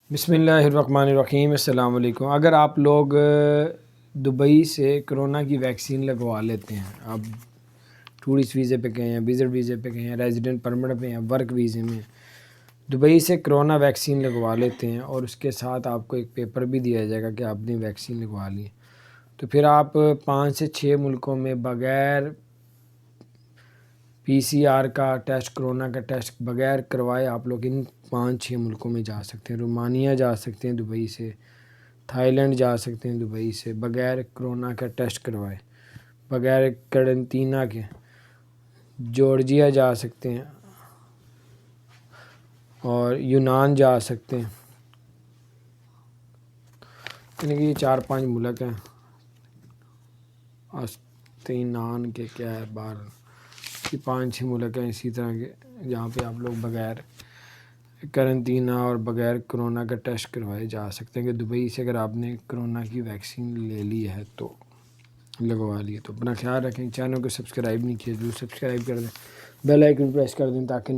بسم اللہ الرحمن الرحیم، السلام علیکم۔ اگر آپ لوگ دبئی سے کرونا کی ویکسین لگوا لیتے ہیں، اب ٹورسٹ ویزے پہ گئے ہیں، وزٹ ویزے پہ گئے ہیں، ریزیڈنٹ پرمٹ پہ ہیں، ورک ویزے میں، دبئی سے کرونا ویکسین لگوا لیتے ہیں اور اس کے ساتھ آپ کو ایک پیپر بھی دیا جائے گا کہ آپ نے ویکسین لگوا لی، تو پھر آپ 5 سے 6 ملکوں میں بغیر PCR کا ٹیسٹ، کرونا کا ٹیسٹ بغیر کروائے آپ لوگ ان 5-6 ملکوں میں جا سکتے ہیں۔ رومانیہ جا سکتے ہیں دبئی سے، تھائی لینڈ جا سکتے ہیں دبئی سے بغیر کرونا کا ٹیسٹ کروائے، بغیر قرنطینہ کے۔ جارجیا جا سکتے ہیں اور یونان جا سکتے ہیں، یعنی کہ یہ 4-5 ملک ہیں، آستینان کے کیا ہے بار، یہ 5-6 ملک ہیں اسی طرح کے جہاں پہ آپ لوگ بغیر قرنطینہ اور بغیر کرونا کا ٹیسٹ کروائے جا سکتے ہیں کہ دبئی سے اگر آپ نے کرونا کی ویکسین لے لی ہے تو لگوا لی ہے۔ تو اپنا خیال رکھیں، چینل کو سبسکرائب نہیں کیا ضرور سبسکرائب کر دیں، بیل آئیکن پریس کر دیں تاکہ